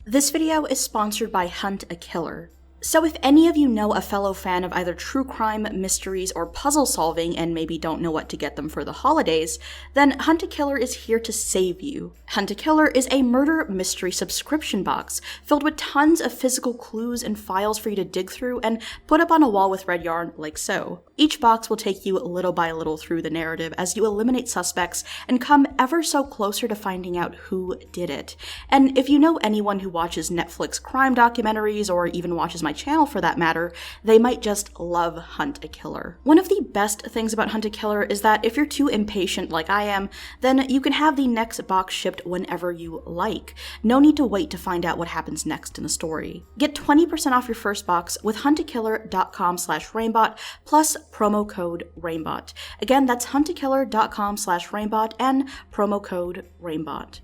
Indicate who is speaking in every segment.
Speaker 1: This video is sponsored by Hunt a Killer. So if any of you know a fellow fan of either true crime, mysteries, or puzzle solving and maybe don't know what to get them for the holidays, then Hunt a Killer is here to save you. Hunt a Killer is a murder mystery subscription box filled with tons of physical clues and files for you to dig through and put up on a wall with red yarn like so. Each box will take you little by little through the narrative as you eliminate suspects and come ever so closer to finding out who did it. And if you know anyone who watches Netflix crime documentaries or even watches my channel for that matter, they might just love Hunt a Killer. One of the best things about Hunt a Killer is that if you're too impatient like I am, then you can have the next box shipped whenever you like. No need to wait to find out what happens next in the story. Get 20% off your first box with huntakiller.com/Rainbot plus promo code Rainbot. Again, that's huntakiller.com/Rainbot and promo code Rainbot.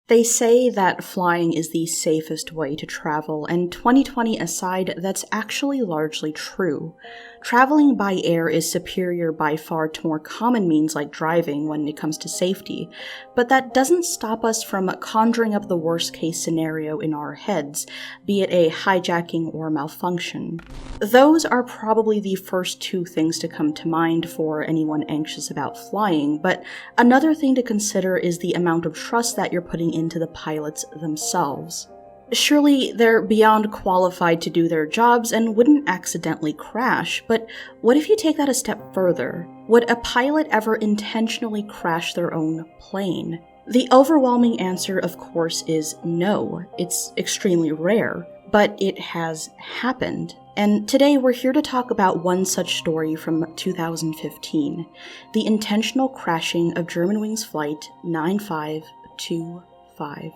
Speaker 1: They say that flying is the safest way to travel, and 2020 aside, that's actually largely true. Traveling by air is superior by far to more common means like driving when it comes to safety, but that doesn't stop us from conjuring up the worst case scenario in our heads, be it a hijacking or malfunction. Those are probably the first two things to come to mind for anyone anxious about flying, but another thing to consider is the amount of trust that you're putting into the pilots themselves. Surely they're beyond qualified to do their jobs and wouldn't accidentally crash, but what if you take that a step further? Would a pilot ever intentionally crash their own plane? The overwhelming answer, of course, is no. It's extremely rare, but it has happened. And today we're here to talk about one such story from 2015, the intentional crashing of Germanwings Flight 9525.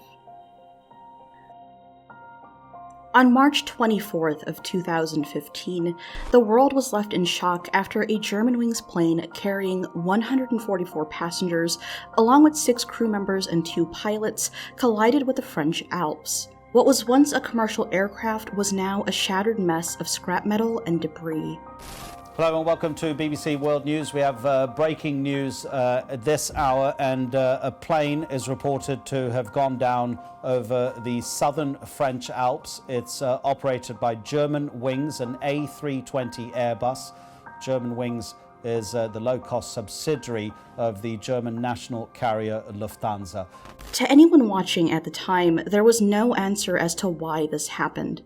Speaker 1: On March 24th of 2015, the world was left in shock after a Germanwings plane carrying 144 passengers, along with 6 crew members and 2 pilots, collided with the French Alps. What was once a commercial aircraft was now a shattered mess of scrap metal and debris.
Speaker 2: Hello and welcome to BBC World News. We have breaking news at this hour, and a plane is reported to have gone down over the southern French Alps. It's operated by Germanwings, an A320 Airbus. Germanwings is the low-cost subsidiary of the German national carrier Lufthansa.
Speaker 1: To anyone watching at the time, there was no answer as to why this happened.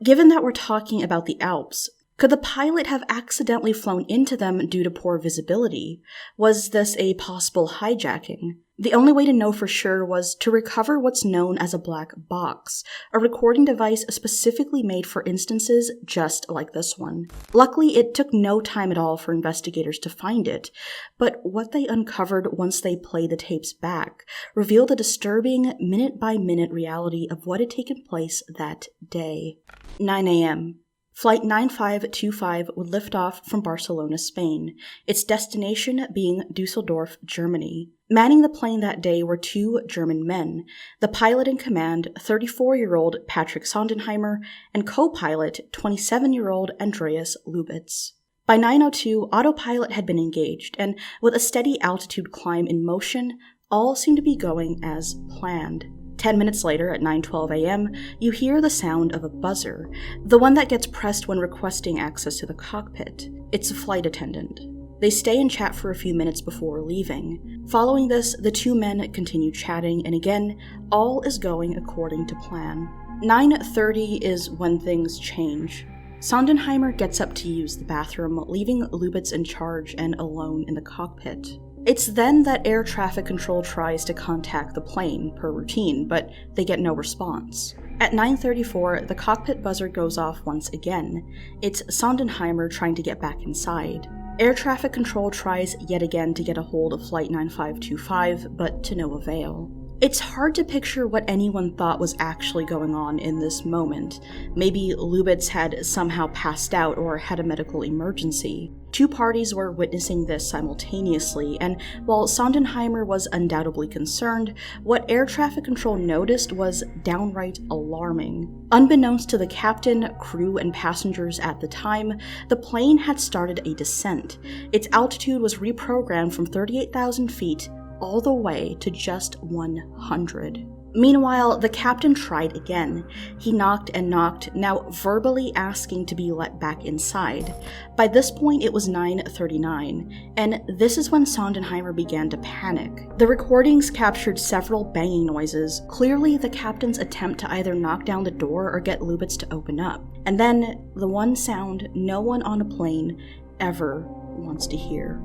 Speaker 1: Given that we're talking about the Alps, could the pilot have accidentally flown into them due to poor visibility? Was this a possible hijacking? The only way to know for sure was to recover what's known as a black box, a recording device specifically made for instances just like this one. Luckily, it took no time at all for investigators to find it, but what they uncovered once they played the tapes back revealed a disturbing minute-by-minute reality of what had taken place that day. 9 a.m. Flight 9525 would lift off from Barcelona, Spain, its destination being Dusseldorf, Germany. Manning the plane that day were 2 German men, the pilot in command, 34-year-old Patrick Sondenheimer, and co-pilot, 27-year-old Andreas Lubitz. By 9:02, autopilot had been engaged, and with a steady altitude climb in motion, all seemed to be going as planned. 10 minutes later, at 9:12 a.m., you hear the sound of a buzzer, the one that gets pressed when requesting access to the cockpit. It's a flight attendant. They stay and chat for a few minutes before leaving. Following this, the 2 men continue chatting, and again, all is going according to plan. 9:30 is when things change. Sondenheimer gets up to use the bathroom, leaving Lubitz in charge and alone in the cockpit. It's then that air traffic control tries to contact the plane, per routine, but they get no response. At 9:34, the cockpit buzzer goes off once again. It's Sondenheimer trying to get back inside. Air traffic control tries yet again to get a hold of Flight 9525, but to no avail. It's hard to picture what anyone thought was actually going on in this moment. Maybe Lubitz had somehow passed out or had a medical emergency. 2 parties were witnessing this simultaneously, and while Sondenheimer was undoubtedly concerned, what air traffic control noticed was downright alarming. Unbeknownst to the captain, crew, and passengers at the time, the plane had started a descent. Its altitude was reprogrammed from 38,000 feet all the way to just 100. Meanwhile, the captain tried again. He knocked and knocked, now verbally asking to be let back inside. By this point, it was 9:39, and this is when Sondenheimer began to panic. The recordings captured several banging noises, clearly the captain's attempt to either knock down the door or get Lubitz to open up. And then, the one sound no one on a plane ever wants to hear.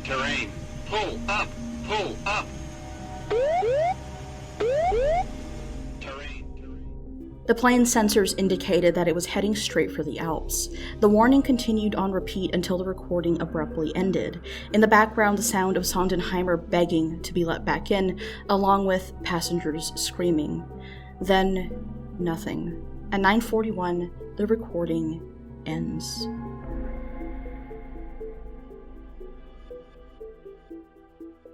Speaker 3: Terrain. Pull up. Terrain.
Speaker 1: The plane's sensors indicated that it was heading straight for the Alps. The warning continued on repeat until the recording abruptly ended. In the background, the sound of Sondenheimer begging to be let back in, along with passengers screaming. Then, nothing. At 9:41, the recording ends.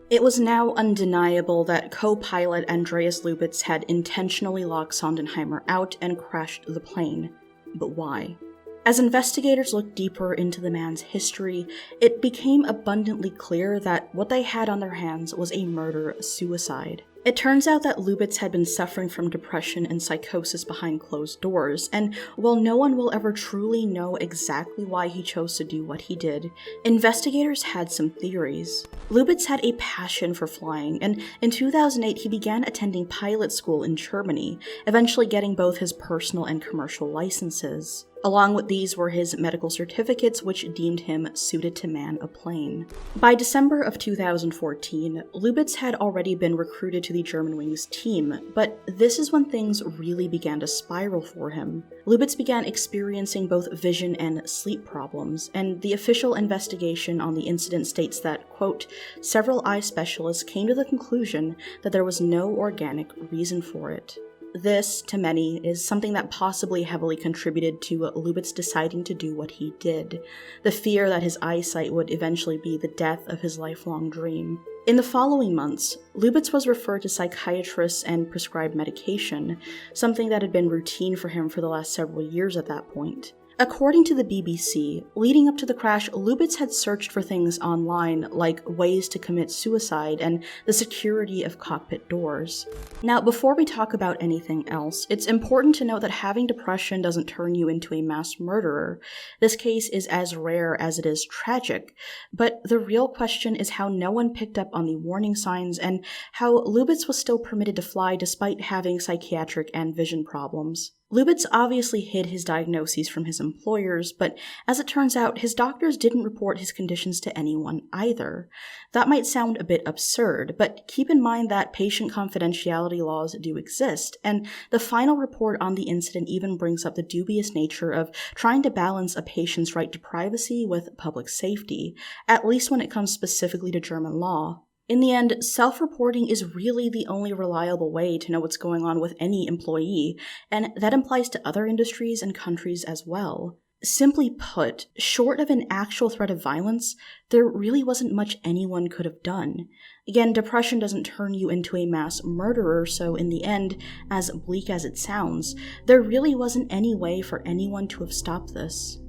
Speaker 1: It was now undeniable that co-pilot Andreas Lubitz had intentionally locked Sondenheimer out and crashed the plane. But why? As investigators looked deeper into the man's history, it became abundantly clear that what they had on their hands was a murder-suicide. It turns out that Lubitz had been suffering from depression and psychosis behind closed doors, and while no one will ever truly know exactly why he chose to do what he did, investigators had some theories. Lubitz had a passion for flying, and in 2008 he began attending pilot school in Germany, eventually getting both his personal and commercial licenses. Along with these were his medical certificates, which deemed him suited to man a plane. By December of 2014, Lubitz had already been recruited to the Germanwings team, but this is when things really began to spiral for him. Lubitz began experiencing both vision and sleep problems, and the official investigation on the incident states that, quote, several eye specialists came to the conclusion that there was no organic reason for it. This, to many, is something that possibly heavily contributed to Lubitz deciding to do what he did, the fear that his eyesight would eventually be the death of his lifelong dream. In the following months, Lubitz was referred to psychiatrists and prescribed medication, something that had been routine for him for the last several years at that point. According to the BBC, leading up to the crash, Lubitz had searched for things online like ways to commit suicide and the security of cockpit doors. Now, before we talk about anything else, it's important to note that having depression doesn't turn you into a mass murderer. This case is as rare as it is tragic, but the real question is how no one picked up on the warning signs and how Lubitz was still permitted to fly despite having psychiatric and vision problems. Lubitz obviously hid his diagnoses from his employers, but as it turns out, his doctors didn't report his conditions to anyone either. That might sound a bit absurd, but keep in mind that patient confidentiality laws do exist, and the final report on the incident even brings up the dubious nature of trying to balance a patient's right to privacy with public safety, at least when it comes specifically to German law. In the end, self-reporting is really the only reliable way to know what's going on with any employee, and that applies to other industries and countries as well. Simply put, short of an actual threat of violence, there really wasn't much anyone could have done. Again, depression doesn't turn you into a mass murderer, so in the end, as bleak as it sounds, there really wasn't any way for anyone to have stopped this.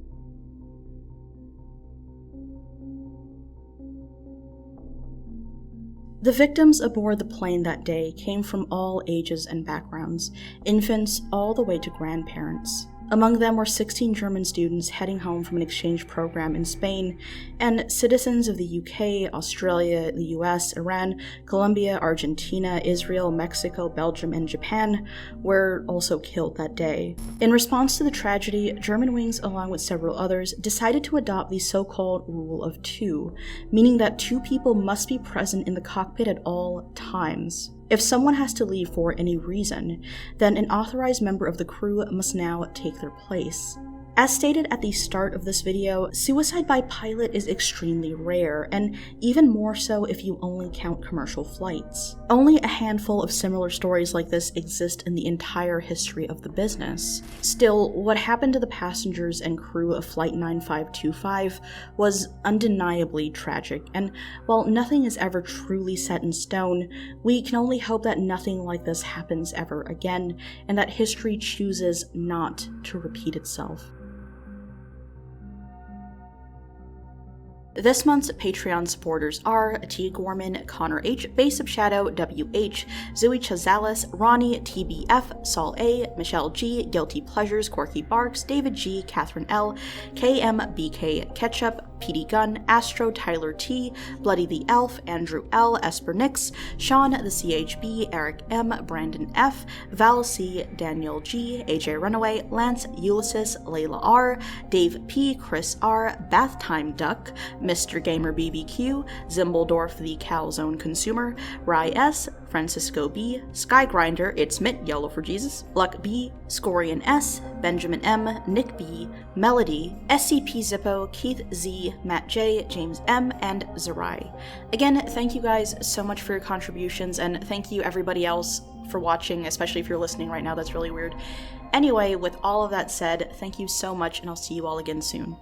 Speaker 1: The victims aboard the plane that day came from all ages and backgrounds, infants all the way to grandparents. Among them were 16 German students heading home from an exchange program in Spain, and citizens of the UK, Australia, the US, Iran, Colombia, Argentina, Israel, Mexico, Belgium, and Japan were also killed that day. In response to the tragedy, Germanwings, along with several others, decided to adopt the so-called Rule of Two, meaning that two people must be present in the cockpit at all times. If someone has to leave for any reason, then an authorized member of the crew must now take their place. As stated at the start of this video, suicide by pilot is extremely rare, and even more so if you only count commercial flights. Only a handful of similar stories like this exist in the entire history of the business. Still, what happened to the passengers and crew of Flight 9525 was undeniably tragic, and while nothing is ever truly set in stone, we can only hope that nothing like this happens ever again, and that history chooses not to repeat itself. This month's Patreon supporters are T. Gorman, Connor H., Base of Shadow, W.H., Zooey Chazales, Ronnie, TBF, Saul A., Michelle G., Guilty Pleasures, Quirky Barks, David G., Catherine L., KMBK Ketchup, PD Gunn, Astro, Tyler T., Bloody the Elf, Andrew L., Esper Nix, Sean the CHB, Eric M., Brandon F., Val C., Daniel G., AJ Runaway, Lance Ulysses, Layla R., Dave P., Chris R., Bath Time Duck, Mr. Gamer BBQ, Zimbledorf the Calzone Consumer, Rye S., Francisco B., Skygrinder, It's Mitt, Yellow for Jesus, Luck B., Scorian S., Benjamin M., Nick B., Melody, SCP Zippo, Keith Z., Matt J., James M., and Zerai. Again, thank you guys so much for your contributions, and thank you everybody else for watching, especially if you're listening right now. That's really weird. Anyway, with all of that said, thank you so much, and I'll see you all again soon.